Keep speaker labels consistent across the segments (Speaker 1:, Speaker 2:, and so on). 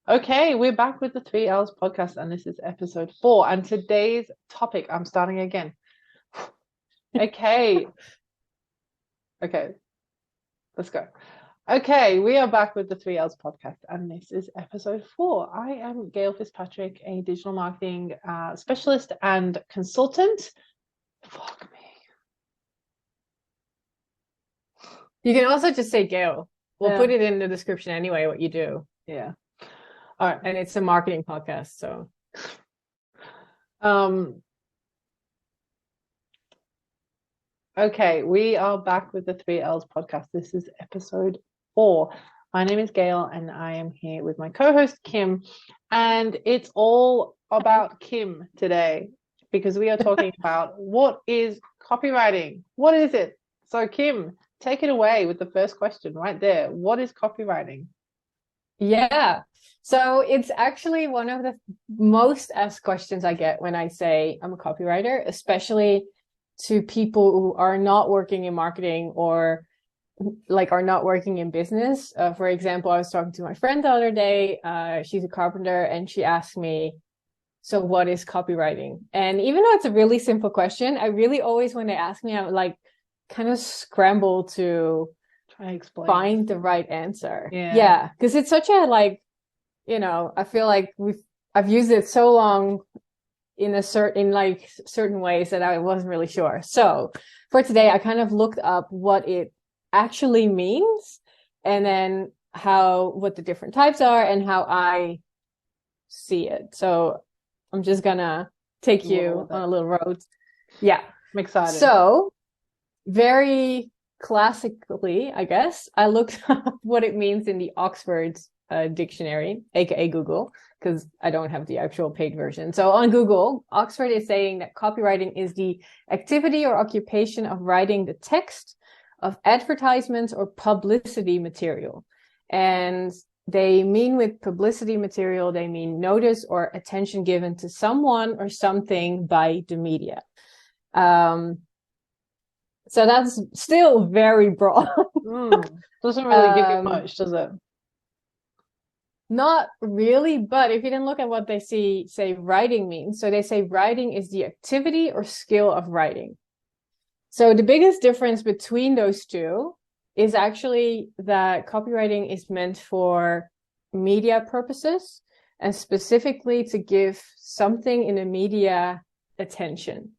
Speaker 1: Okay, we're back with the 3Ls podcast, and this is episode 4. And today's topic, I'm starting again. Okay, okay, let's go. Okay, we are back with the 3Ls podcast, and this is episode 4. I am Gayle Fitzpatrick, a digital marketing specialist and consultant. Fuck me.
Speaker 2: You can also just say Gayle. We'll
Speaker 1: Yeah.
Speaker 2: put it in the description anyway, what you do.
Speaker 1: Yeah. All right.
Speaker 2: And it's a marketing podcast, so.
Speaker 1: Okay, we are back with the 3Ls podcast. This is episode 4. My name is Gayle, and I am here with my co-host Kim, and it's all about Kim today because we are talking about what is copywriting. What is it? So Kim, take it away with the first question right there. What is copywriting?
Speaker 2: Yeah. So it's actually one of the most asked questions I get when I say I'm a copywriter, especially to people who are not working in marketing or are not working in business. For example, I was talking to my friend the other day. She's a carpenter, and she asked me, so what is copywriting? And even though it's a really simple question, I really always, when they ask me, I would kind of scramble to
Speaker 1: try to explain.
Speaker 2: Find the right answer.
Speaker 1: Yeah.
Speaker 2: Because it's such a I feel like I've used it so long in certain ways that I wasn't really sure. So for today, I kind of looked up what it actually means, and then what the different types are and how I see it. So I'm just gonna take you on a little road. Yeah.
Speaker 1: I'm excited.
Speaker 2: So very classically, I guess, I looked up what it means in the Oxford dictionary, aka Google, because I don't have the actual paid version. So on Google, Oxford is saying that copywriting is the activity or occupation of writing the text of advertisements or publicity material. And they mean with publicity material, they mean notice or attention given to someone or something by the media. So that's still very broad.
Speaker 1: Doesn't really give you much, does it?
Speaker 2: Not really, but if you then look at what they say writing means, so they say writing is the activity or skill of writing. So the biggest difference between those two is actually that copywriting is meant for media purposes and specifically to give something in the media attention.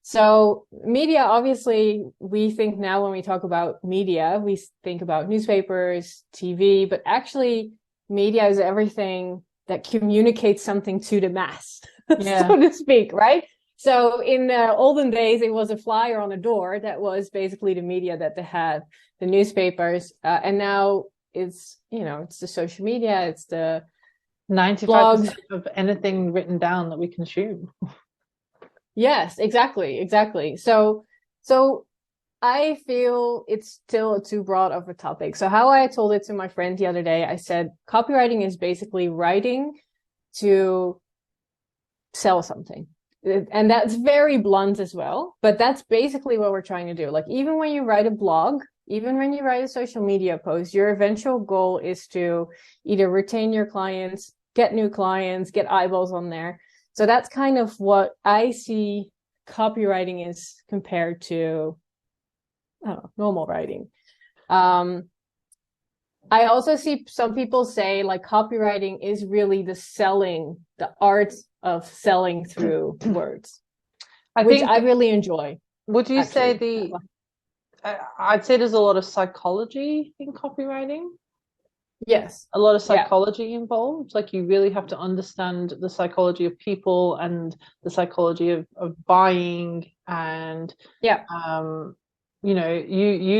Speaker 2: So media, obviously, we think now when we talk about media, we think about newspapers, TV, but actually media is everything that communicates something to the mass, so to speak, right? So in the olden days, it was a flyer on a door that was basically the media that they had, the newspapers, and now it's the social media, it's the
Speaker 1: 95% blogs of anything written down that we consume.
Speaker 2: Yes, exactly. So I feel it's still too broad of a topic. So how I told it to my friend the other day, I said, copywriting is basically writing to sell something. And that's very blunt as well, but that's basically what we're trying to do. Like, even when you write a blog, even when you write a social media post, your eventual goal is to either retain your clients, get new clients, get eyeballs on there. So that's kind of what I see copywriting is compared to normal writing. I also see some people say copywriting is really the art of selling through words, which I really enjoy.
Speaker 1: Would you say I'd say there's a lot of psychology in copywriting.
Speaker 2: Yes.
Speaker 1: A lot of psychology involved. Like, you really have to understand the psychology of people and the psychology of buying. And you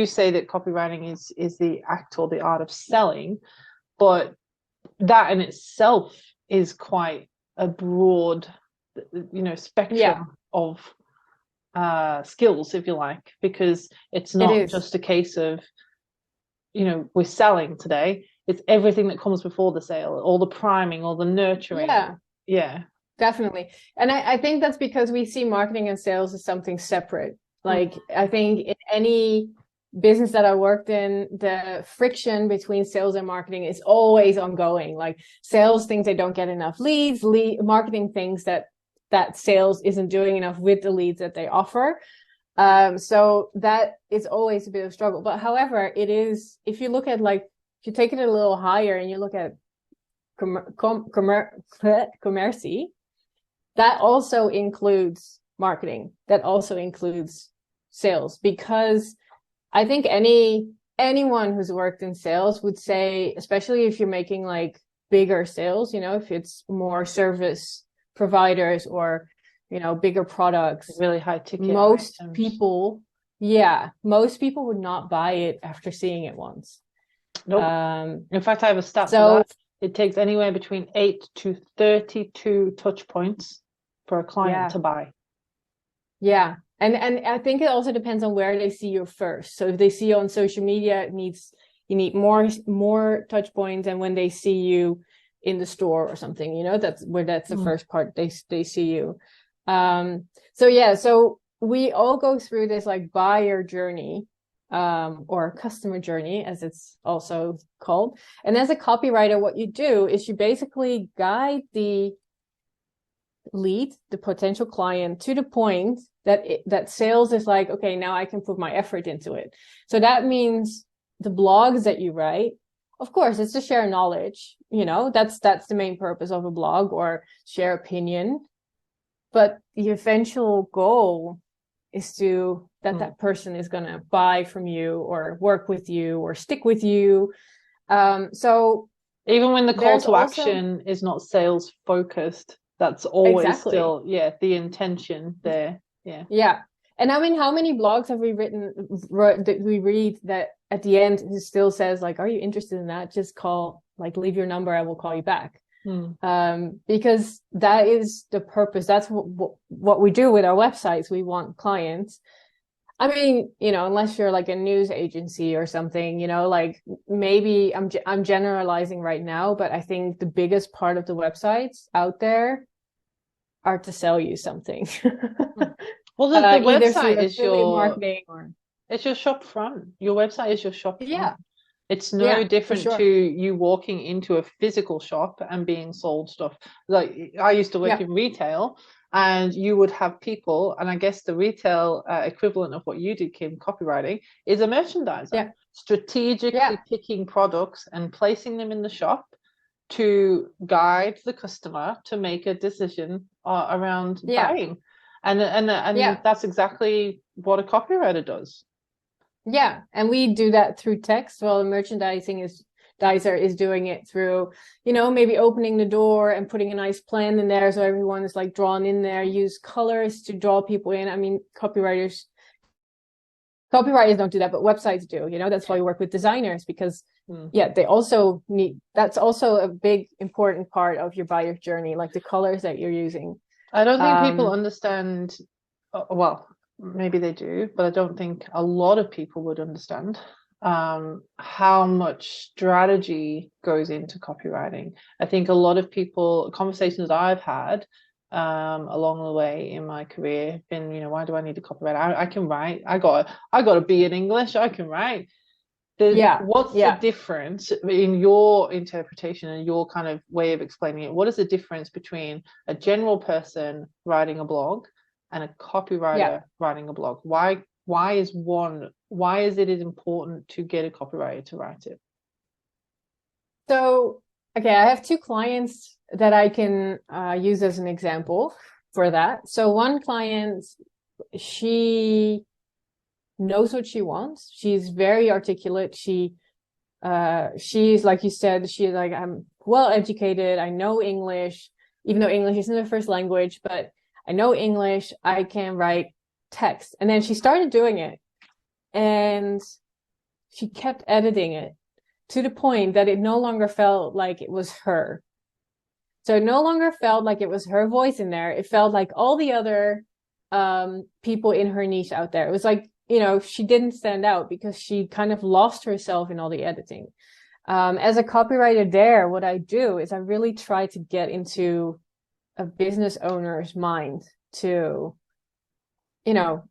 Speaker 1: say that copywriting is the act or the art of selling, but that in itself is quite a broad spectrum of skills, if you like, because it's not just a case of we're selling today. It's everything that comes before the sale, all the priming, all the nurturing. Yeah,
Speaker 2: definitely. And I think that's because we see marketing and sales as something separate. I think in any business that I worked in, the friction between sales and marketing is always ongoing. Like sales thinks they don't get enough leads, marketing thinks that sales isn't doing enough with the leads that they offer. So that is always a bit of a struggle. But however, it is, if you look at like, if you take it a little higher and you look at commercy, that also includes marketing. That also includes sales, because I think anyone who's worked in sales would say, especially if you're making like bigger sales, you know, if it's more service providers or, you know, bigger products,
Speaker 1: really high ticket
Speaker 2: most
Speaker 1: items.
Speaker 2: people would not buy it after seeing it once.
Speaker 1: Nope. In fact, I have a stat for that. It takes anywhere between 8 to 32 touch points for a client to buy.
Speaker 2: Yeah. And I think it also depends on where they see you first. So if they see you on social media, you need more touch points, and when they see you in the store or something, you know, that's the first part they see you. So we all go through this like buyer journey, or customer journey, as it's also called. And as a copywriter, what you do is you basically guide the lead, the potential client, to the point that sales is like, okay, now I can put my effort into it. So that means the blogs that you write, of course, it's to share knowledge, you know, that's the main purpose of a blog, or share opinion. But the eventual goal is that person is going to buy from you or work with you or stick with you. So
Speaker 1: even when the call to action is not sales focused, that's always still, the intention there.
Speaker 2: Yeah. And I mean, how many blogs have we that we read that at the end it still says like, are you interested in that? Just leave your number, I will call you back. Because that is the purpose. That's what we do with our websites. We want clients. I mean, you know, unless you're like a news agency or something, you know, like maybe I'm generalizing right now, but I think the biggest part of the websites out there are to sell you something.
Speaker 1: Well, the website is
Speaker 2: your marketing, or
Speaker 1: it's your shop front. Your website is your shop front.
Speaker 2: Yeah.
Speaker 1: It's no different to you walking into a physical shop and being sold stuff. Like I used to work in retail, and you would have people, and I guess the retail equivalent of what you did, Kim, copywriting, is a merchandiser. Strategically picking products and placing them in the shop to guide the customer to make a decision around buying. And that's exactly what a copywriter does.
Speaker 2: Yeah, and we do that through text. Well, the merchandiser is doing it through, you know, maybe opening the door and putting a nice plan in there so everyone is like drawn in there. Use colors to draw people in. I mean, copywriters don't do that, but websites do. You know, that's why we work with designers, because they also need. That's also a big important part of your buyer journey, like the colors that you're using.
Speaker 1: I don't think people understand. Well, maybe they do, but I don't think a lot of people would understand how much strategy goes into copywriting. I think a lot of people, conversations I've had along the way in my career have been, you know, why do I need a copywriter? I can write. I got a B in English. I can write. What's the difference in your interpretation and your kind of way of explaining it? What is the difference between a general person writing a blog and a copywriter writing a blog? Why is it important to get a copywriter to write it?
Speaker 2: So, okay, I have two clients that I can use as an example for that. So one client, she knows what she wants. She's very articulate. She's like you said, she's like, I'm well educated. I know English, even though English isn't her first language, but I know English. I can write text. And then she started doing it, and she kept editing it to the point that it no longer felt like it was her. So it no longer felt like it was her voice in there. It felt like all the other people in her niche out there. It was like, you know, she didn't stand out because she kind of lost herself in all the editing. As a copywriter there, what I do is I really try to get into a business owner's mind to, you know,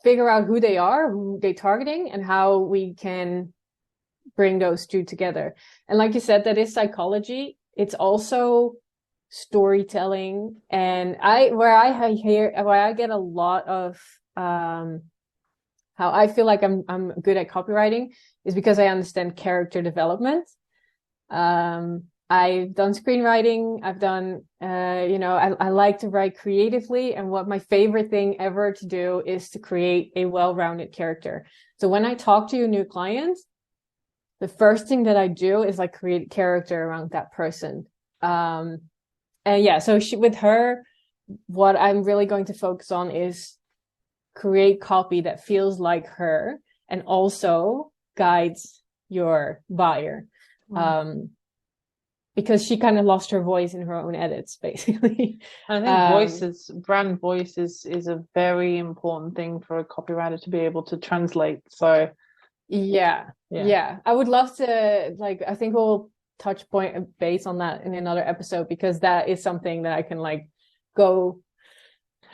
Speaker 2: figure out who they are, who they're targeting, and how we can bring those two together. And like you said, that is psychology. It's also storytelling. And where I get a lot of how I feel like I'm good at copywriting is because I understand character development. I've done screenwriting. I've done, I like to write creatively. And what my favorite thing ever to do is to create a well-rounded character. So when I talk to a new client, the first thing that I do is like create character around that person. And yeah, so with her, what I'm really going to focus on is create copy that feels like her and also guides your buyer. Because she kind of lost her voice in her own edits, basically.
Speaker 1: I think brand voice is a very important thing for a copywriter to be able to translate. So
Speaker 2: yeah. I would love to, like, I think we'll touch point base on that in another episode, because that is something that I can like go,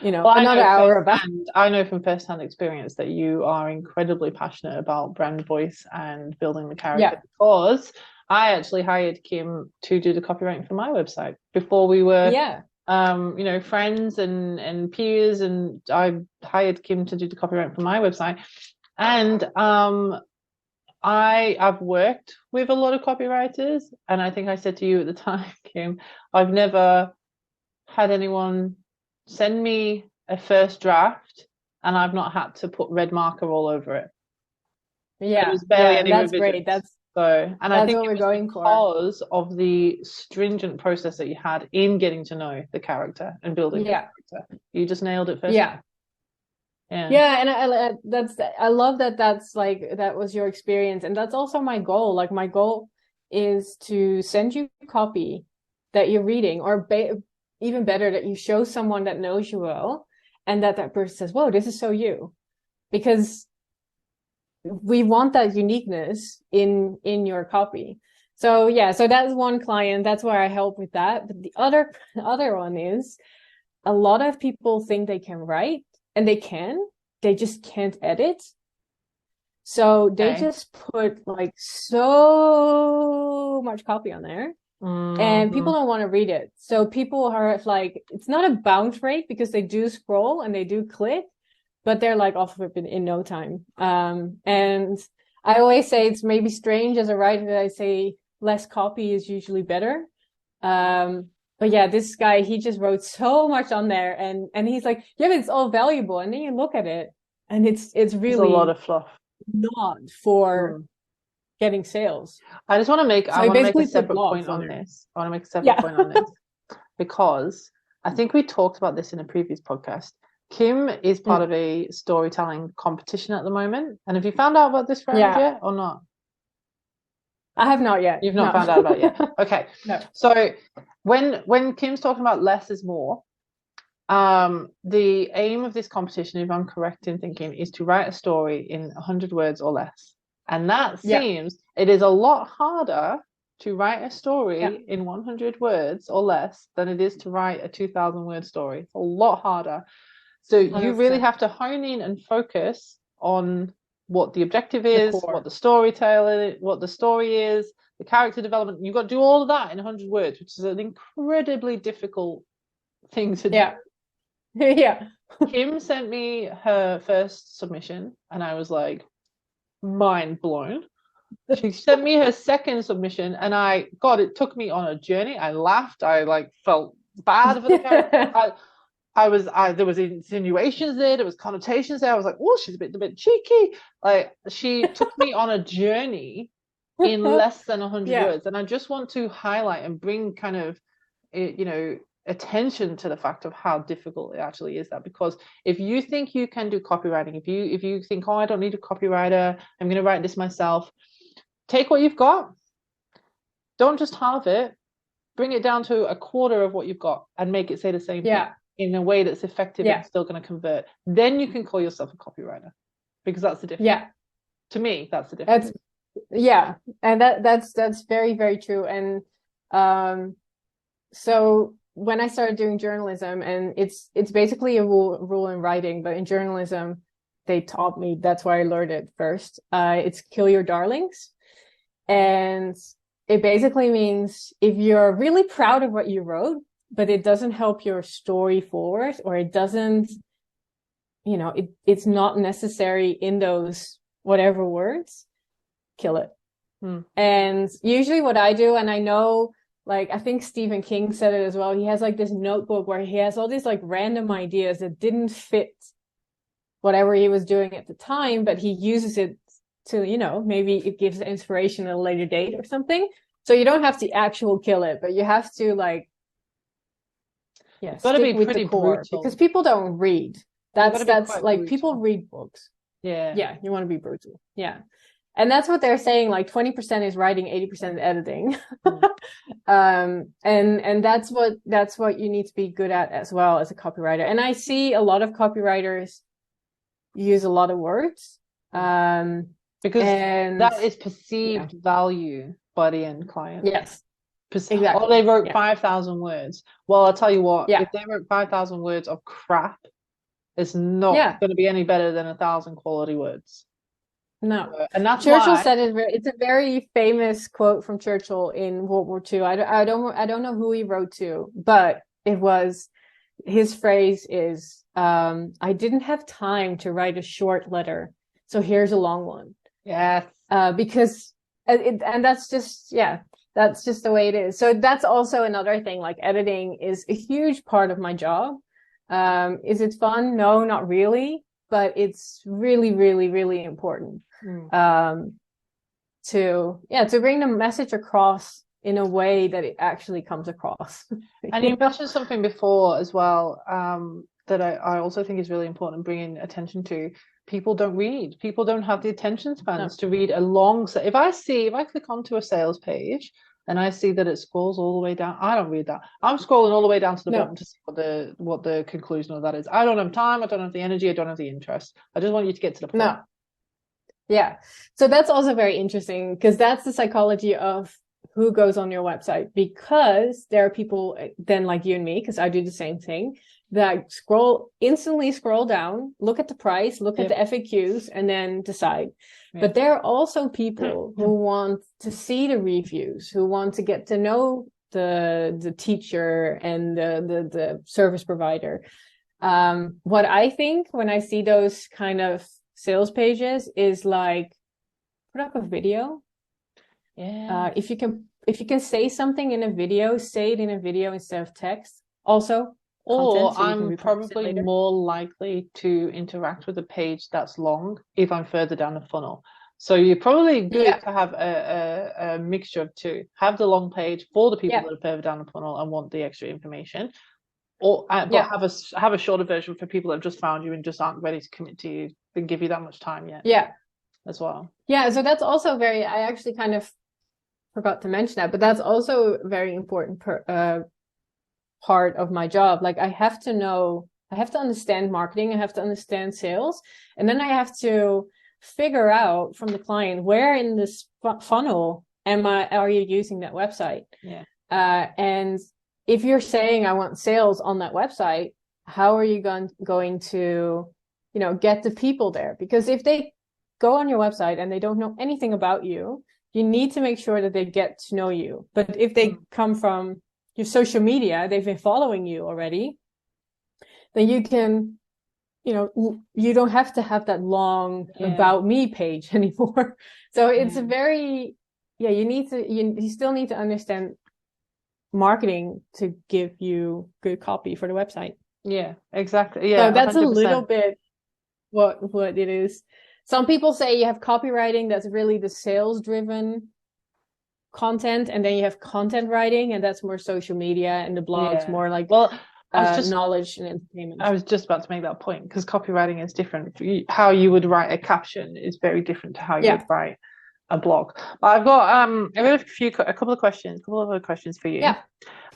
Speaker 2: another hour about.
Speaker 1: I know from firsthand experience that you are incredibly passionate about brand voice and building the character, because I actually hired Kim to do the copywriting for my website before we were friends and peers, and I hired Kim to do the copywriting for my website. And I've worked with a lot of copywriters, and I think I said to you at the time, Kim, I've never had anyone send me a first draft and I've not had to put red marker all over it.
Speaker 2: Yeah, that's great.
Speaker 1: I think what we're going because of the stringent process that you had in getting to know the character and building the character. You just nailed it first.
Speaker 2: Yeah, and I love that. That's like, that was your experience, and that's also my goal. Like, my goal is to send you copy that you're reading, or even better, that you show someone that knows you well, and that person says, "Whoa, this is so you," because we want that uniqueness in your copy. So that's one client. That's where I help with that. But the other one is, a lot of people think they can write, and they just can't edit. So they just put like so much copy on there, and people don't want to read it. So people are like, it's not a bounce rate, because they do scroll and they do click, but they're like off of it in no time. And I always say, it's maybe strange as a writer that I say less copy is usually better. But yeah, this guy, he just wrote so much on there, and he's like, yeah, but it's all valuable. And then you look at it, and it's really
Speaker 1: a lot of fluff,
Speaker 2: not for getting sales.
Speaker 1: I just want to make a separate point on this. I want to make a separate point on this, because I think we talked about this in a previous podcast. Kim is part of a storytelling competition at the moment. And have you found out about this round yet or not?
Speaker 2: I have not yet.
Speaker 1: You've not found out about it yet. Okay. No. So when Kim's talking about less is more, the aim of this competition, if I'm correct in thinking, is to write a story in 100 words or less. And that seems, it is a lot harder to write a story in 100 words or less than it is to write a 2,000 word story. It's a lot harder. So 100%. You really have to hone in and focus on what the objective is, what the storytelling, what the story is, the character development. You've got to do all of that in 100 words, which is an incredibly difficult thing to do.
Speaker 2: Yeah.
Speaker 1: Kim sent me her first submission, and I was like, mind blown. She sent me her second submission, and it took me on a journey. I laughed. I like felt bad for the character. There was insinuations there was connotations there. I was like, oh, she's a bit cheeky. Like, she took me on a journey in less than 100 words. And I just want to highlight and bring kind of, attention to the fact of how difficult it actually is, that because if you think you can do copywriting, if you think, oh, I don't need a copywriter, I'm going to write this myself, take what you've got, don't just halve it, bring it down to a quarter of what you've got and make it say the same thing in a way that's effective and still going to convert. Then you can call yourself a copywriter, because that's the difference. To me, that's the difference.
Speaker 2: And that's very, very true. And so when I started doing journalism, and it's basically a rule in writing, but in journalism, they taught me. That's why I learned it first. It's kill your darlings. And it basically means if you're really proud of what you wrote, but it doesn't help your story forward, or it doesn't, it's not necessary in those whatever words, kill it. And usually what I do, and I know, like, I think Stephen King said it as well. He has like this notebook where he has all these like random ideas that didn't fit whatever he was doing at the time, but he uses it to, maybe it gives inspiration at a later date or something. So you don't have to actual kill it, but you have to like,
Speaker 1: gotta
Speaker 2: stick
Speaker 1: be
Speaker 2: with
Speaker 1: pretty
Speaker 2: the core,
Speaker 1: brutal.
Speaker 2: Because people don't read. That's like brutal. People read books.
Speaker 1: Yeah,
Speaker 2: you want to be brutal. Yeah. And that's what they're saying, like 20% is writing, 80% is editing. And that's what you need to be good at as well as a copywriter. And I see a lot of copywriters use a lot of words.
Speaker 1: Because that is perceived value by the end client.
Speaker 2: Yes. Exactly.
Speaker 1: Oh, they wrote 5,000 words. Well, I'll tell you what,
Speaker 2: if
Speaker 1: they wrote 5,000 words of crap, it's not going to be any better than 1,000 quality words.
Speaker 2: No.
Speaker 1: And that's
Speaker 2: Churchill
Speaker 1: why...
Speaker 2: said it's a very famous quote from Churchill in World War II. I don't know who he wrote to, but it was, his phrase is, I didn't have time to write a short letter, so here's a long one.
Speaker 1: Yes.
Speaker 2: Because and that's just that's just the way it is. So that's also another thing, like editing is a huge part of my job. Is it fun? No, not really, but it's really, really, really important. To bring the message across in a way that it actually comes across.
Speaker 1: And you mentioned something before as well, that I also think is really important bringing attention to. People don't read. People don't have the attention spans to read a long set. If I click onto a sales page and I see that it scrolls all the way down, I don't read that. I'm scrolling all the way down to the bottom to see what the conclusion of that is. I don't have time. I don't have the energy. I don't have the interest. I just want you to get to the point.
Speaker 2: No. Yeah. So that's also very interesting, because that's the psychology of who goes on your website, because there are people then like you and me, because I do the same thing, that instantly scroll down, look at the price, look at the FAQs, and then decide. Yeah. But there are also people who want to see the reviews, who want to get to know the teacher and the service provider. What I think when I see those kind of sales pages is like, put up a video. Yeah. If you can say something in a video, say it in a video instead of text. Also,
Speaker 1: or I'm probably more likely to interact with a page that's long if I'm further down the funnel. So you're probably good to have a mixture of two. Have the long page for the people that are further down the funnel and want the extra information, or have a shorter version for people that have just found you and just aren't ready to commit to you and give you that much time yet. Yeah, as well. Yeah,
Speaker 2: so that's also I actually kind of forgot to mention that, but that's also a very important part of my job. Like, I have to understand marketing, I have to understand sales, and then I have to figure out from the client, where in this funnel are you using that website? Yeah. And if you're saying I want sales on that website, how are you going to, get the people there? Because if they go on your website and they don't know anything about you, you need to make sure that they get to know you. But if they come from your social media, they've been following you already, then you can, you don't have to have that long about me page anymore. So it's a very, you still need to understand marketing to give you good copy for the website.
Speaker 1: Yeah, exactly. Yeah,
Speaker 2: so that's 100%. A little bit what it is. Some people say you have copywriting, that's really the sales driven content, and then you have content writing, and that's more social media, and the blogs more like knowledge and entertainment.
Speaker 1: I was just about to make that point, because copywriting is different. How you would write a caption is very different to how you would write a blog. But I've got a couple of other questions for you. Yeah.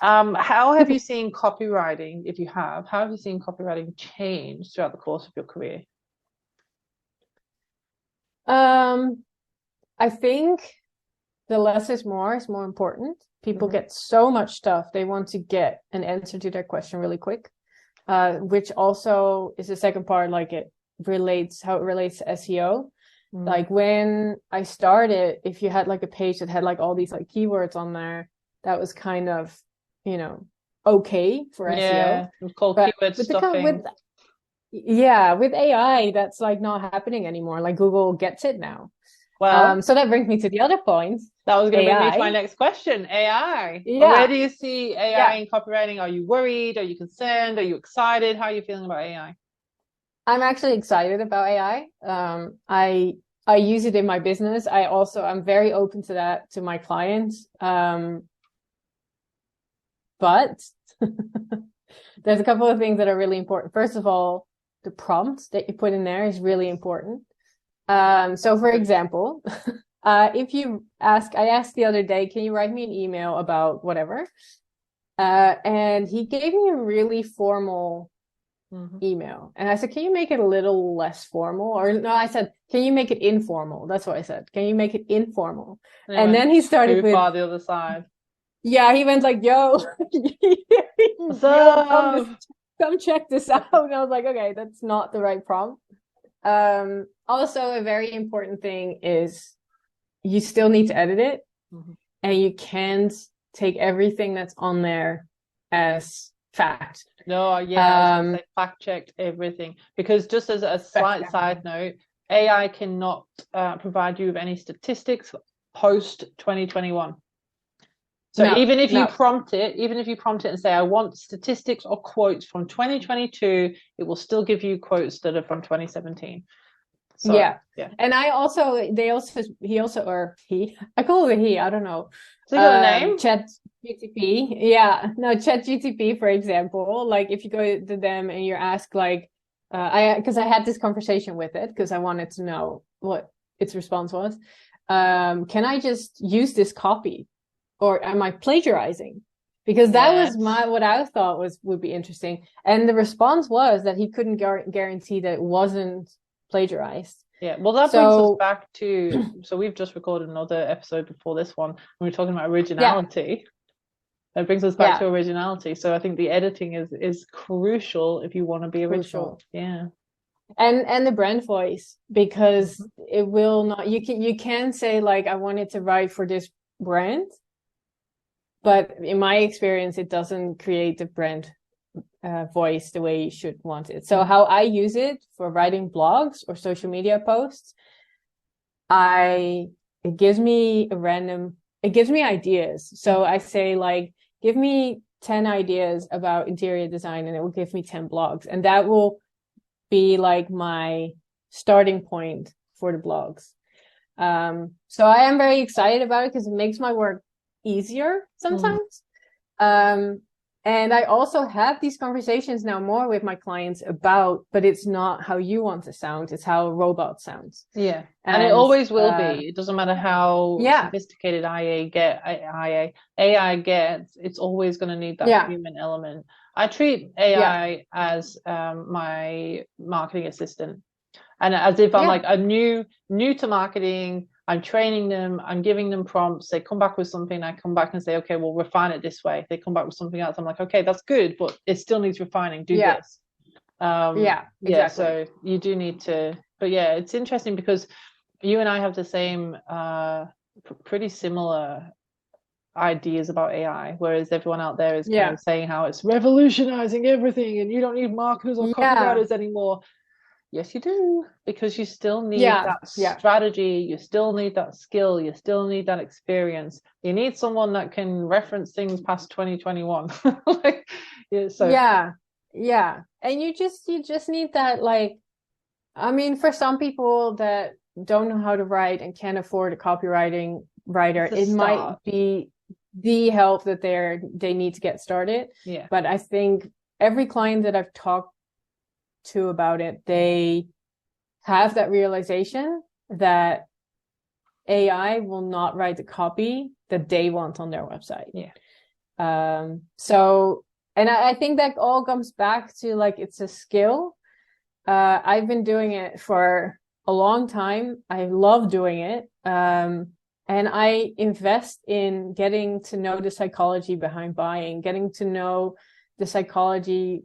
Speaker 1: How have you seen copywriting, if you have, how have you seen copywriting change throughout the course of your career?
Speaker 2: I think the less is more important. People get so much stuff. They want to get an answer to their question really quick, which also is the second part. Like, how it relates to SEO. Like when I started, if you had like a page that had like all these like keywords on there, that was kind of, you know, okay for SEO.
Speaker 1: Yeah, it's called keyword stuffing.
Speaker 2: With AI, that's like not happening anymore. Like Google gets it now.
Speaker 1: Well,
Speaker 2: so that brings me to the other point.
Speaker 1: That was going to bring me to my next question. AI.
Speaker 2: Yeah.
Speaker 1: Where do you see AI in copywriting? Are you worried? Are you concerned? Are you excited? How are you feeling about AI?
Speaker 2: I'm actually excited about AI. I use it in my business. I'm very open to that to my clients. But there's a couple of things that are really important. First of all, the prompt that you put in there is really important. So for example, I asked the other day, can you write me an email about whatever? And he gave me a really formal email. And I said, can you make it a little less formal? Or no, I said, can you make it informal? That's what I said. Can you make it informal? And then he started
Speaker 1: too far the other side.
Speaker 2: Yeah, he went like, yo, come check this out. And I was like, okay, that's not the right prompt. Also, a very important thing is you still need to edit it, and you can't take everything that's on there as fact.
Speaker 1: No, yeah, I was gonna say fact checked everything, because just as a slight side note, AI cannot provide you with any statistics post 2021. So even if you prompt it and say, I want statistics or quotes from 2022, it will still give you quotes that are from 2017. So,
Speaker 2: yeah. And I call it a he, I don't know.
Speaker 1: So you got a name?
Speaker 2: ChatGPT. Yeah. No, ChatGPT, for example, like if you go to them and you ask like, because I had this conversation with it because I wanted to know what its response was. Can I just use this copy? Or am I plagiarizing? Because that was what I thought would be interesting. And the response was that he couldn't guarantee that it wasn't plagiarized.
Speaker 1: Yeah, well, that brings us back to, so we've just recorded another episode before this one. We were talking about originality. That brings us back to originality. So I think the editing is crucial if you want to be original. Yeah.
Speaker 2: And the brand voice, because it will not, you can say like, I wanted to write for this brand, but in my experience, it doesn't create the brand voice the way you should want it. So how I use it for writing blogs or social media posts, it gives me ideas. So I say like, give me 10 ideas about interior design, and it will give me 10 blogs. And that will be like my starting point for the blogs. So I am very excited about it because it makes my work easier sometimes. And I also have these conversations now more with my clients about, but it's not how you want to sound, it's how a robot sounds.
Speaker 1: Yeah. And it always will be. It doesn't matter how sophisticated AI gets, it's always going to need that human element. I treat AI as my marketing assistant. And as if I'm like a new to marketing, I'm training them, I'm giving them prompts, they come back with something, I come back and say, okay, we'll refine it this way. If they come back with something else, I'm like, okay, that's good, but it still needs refining, do this. Exactly. So you do need to, but yeah, it's interesting because you and I have the same, pretty similar ideas about AI, whereas everyone out there is kind of saying how it's revolutionizing everything and you don't need marketers or copywriters anymore. Yes, you do, because you still need that strategy, you still need that skill, you still need that experience. You need someone that can reference things past 2021.
Speaker 2: And you just need that, like, I mean, for some people that don't know how to write and can't afford a copywriting writer, it might be the help that they need to get started. Yeah. But I think every client that I've talked to about it, they have that realization that AI will not write the copy that they want on their website. So, and I think that all comes back to like, it's a skill. I've been doing it for a long time. I love doing it. And I invest in getting to know the psychology behind buying, getting to know the psychology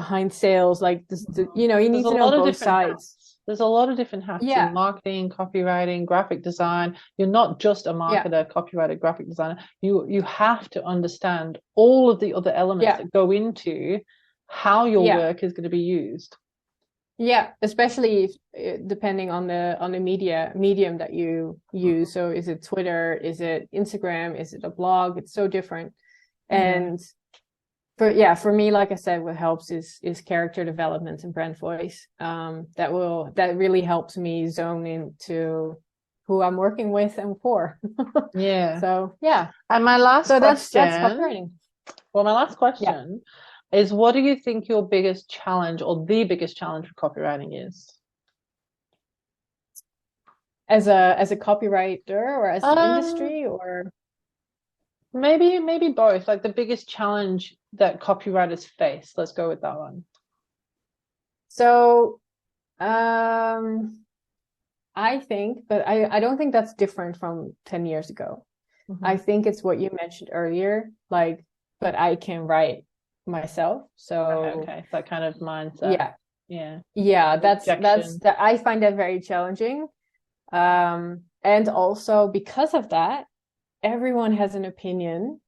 Speaker 2: behind sales, like this, you know, you need to know both sides.
Speaker 1: There's a lot of different hats in marketing, copywriting, graphic design. You're not just a marketer, copywriter, graphic designer. You have to understand all of the other elements that go into how your work is going to be used.
Speaker 2: Yeah, especially if, depending on the medium that you use. So is it Twitter? Is it Instagram? Is it a blog? It's so different. And for me, like I said, what helps is character development and brand voice. That really helps me zone into who I'm working with and for. So
Speaker 1: And my last question.
Speaker 2: That's copywriting.
Speaker 1: Well, my last question is, what do you think your biggest challenge or the biggest challenge for copywriting is?
Speaker 2: As a copywriter or as an industry, or
Speaker 1: maybe both, like the biggest challenge that copywriters face. Let's go with that one.
Speaker 2: So I think, but I don't think that's different from 10 years ago. I think it's what you mentioned earlier, like, but I can write myself. So
Speaker 1: that kind of mindset.
Speaker 2: That's I find that very challenging. And also because of that, everyone has an opinion.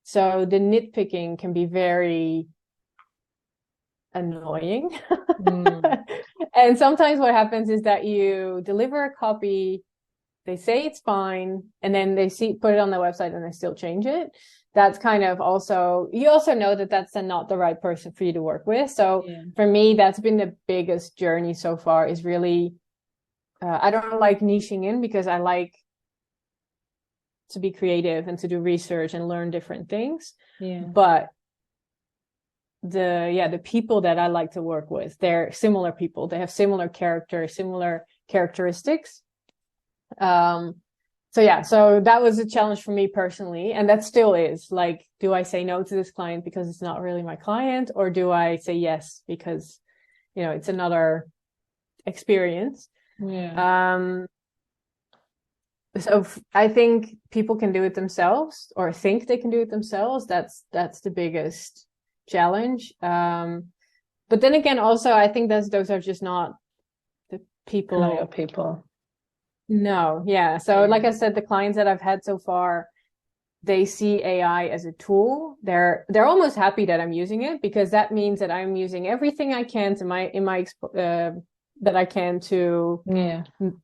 Speaker 2: So the nitpicking can be very annoying. And sometimes what happens is that you deliver a copy, they say it's fine, and then they put it on their website and they still change it. That's kind of also, you also know that that's not the right person for you to work with. So for me, that's been the biggest journey so far, is really, I don't like niching in, because I like to be creative and to do research and learn different things. But the people that I like to work with, they're similar people. They have similar character, similar characteristics. So that was a challenge for me personally, and that still is. Like, do I say no to this client because it's not really my client, or do I say yes because, you know, it's another experience? So I think people can do it themselves, or think they can do it themselves. That's the biggest challenge. But then again, also, I think those are just not the people. No, So like I said, the clients that I've had so far, they see AI as a tool. They're almost happy that I'm using it, because that means that I'm using everything I can that I can to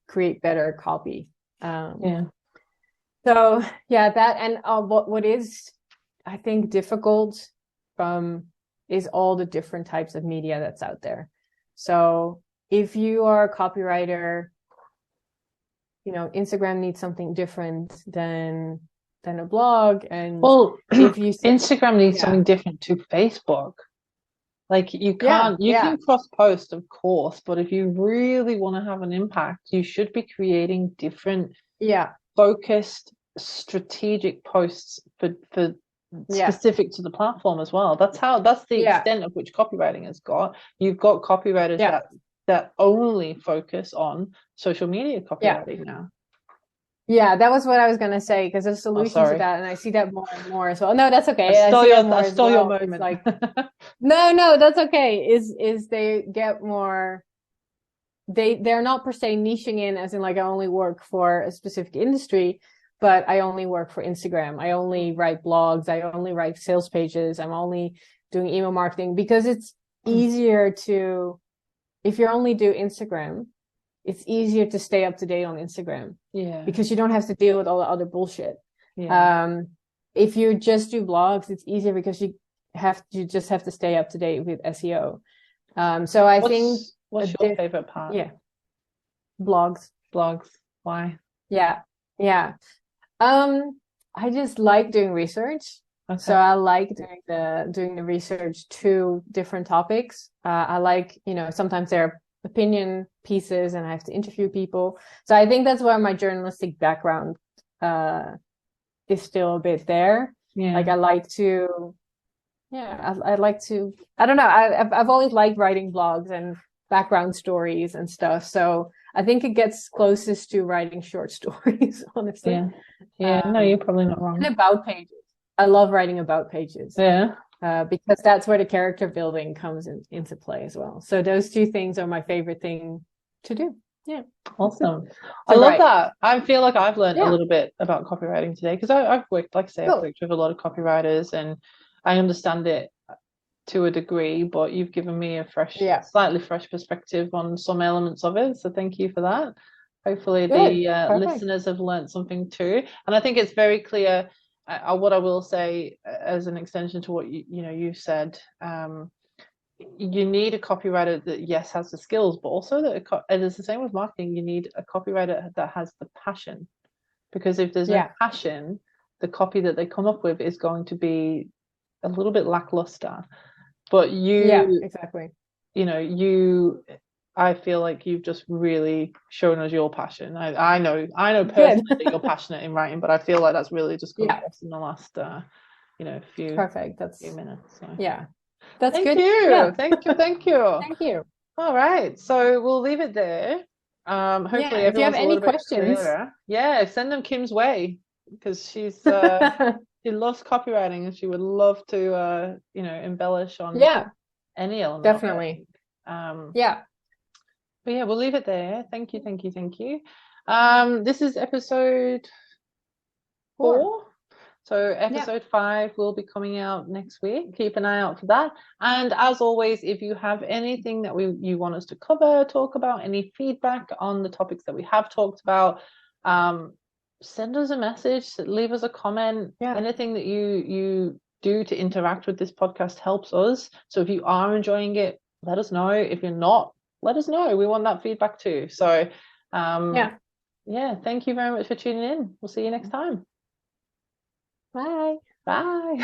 Speaker 2: create better copy. So that, and what is, I think, difficult is all the different types of media that's out there. So if you are a copywriter, you know, Instagram needs something different than a blog. And
Speaker 1: if you Instagram needs something different to Facebook. Like, you can't, you can cross post, of course, but if you really want to have an impact, you should be creating different, focused, strategic posts for specific to the platform as well. That's the extent of which copywriting has got. You've got copywriters that only focus on social media copywriting now.
Speaker 2: Yeah, that was what I was going to say, because there's a solution to that, and I see that more and more as well. No, that's okay. I stole your moment. Like, no, that's okay. Is they get more, they're not per se niching in, as in like, I only work for a specific industry, but I only work for Instagram. I only write blogs. I only write sales pages. I'm only doing email marketing, because it's easier to, if you only do Instagram, it's easier to stay up to date on Instagram. Because you don't have to deal with all the other bullshit. If you just do blogs, it's easier, because you just have to stay up to date with SEO. So I think,
Speaker 1: what's your favorite part?
Speaker 2: Blogs.
Speaker 1: Why?
Speaker 2: I just like doing research. So I like doing the research to different topics. I like, you know, sometimes there are opinion pieces and I have to interview people. So I think that's where my journalistic background is still a bit there. Like, I like to, I like to, I don't know, I've always liked writing blogs and background stories and stuff. So I think it gets closest to writing short stories, honestly.
Speaker 1: No, you're probably not wrong.
Speaker 2: And about pages. I love writing about pages. because that's where the character building comes into play as well. So those two things are my favorite thing to do. Yeah.
Speaker 1: Awesome. I love that. I feel like I've learned a little bit about copywriting today, because I've worked, like I say, I've worked with a lot of copywriters, and I understand it to a degree, but you've given me a slightly fresh perspective on some elements of it. So thank you for that. Hopefully the listeners have learned something too. And I think it's very clear, what I will say as an extension to what you said, you need a copywriter that has the skills, but also that and it's the same with marketing. You need a copywriter that has the passion, because if there's no passion, the copy that they come up with is going to be a little bit lackluster. But I feel like you've just really shown us your passion. I know personally that you're passionate in writing, but I feel like that's really just come across in the last few minutes. So.
Speaker 2: Yeah. That's
Speaker 1: Thank
Speaker 2: good.
Speaker 1: You.
Speaker 2: Yeah.
Speaker 1: Thank you.
Speaker 2: Thank you.
Speaker 1: All right. So we'll leave it there. Hopefully
Speaker 2: if you have any questions,
Speaker 1: send them Kim's way, because she's she loves copywriting, and she would love to embellish on any element.
Speaker 2: Definitely.
Speaker 1: But we'll leave it there. Thank you. This is episode 4. So episode 5 will be coming out next week. Keep an eye out for that. And as always, if you have anything that you want us to talk about, any feedback on the topics that we have talked about, send us a message, leave us a comment. Anything that you do to interact with this podcast helps us. So if you are enjoying it, let us know. If you're not, let us know. We want that feedback too. So thank you very much for tuning in. We'll see you next time.
Speaker 2: Bye.
Speaker 1: Bye.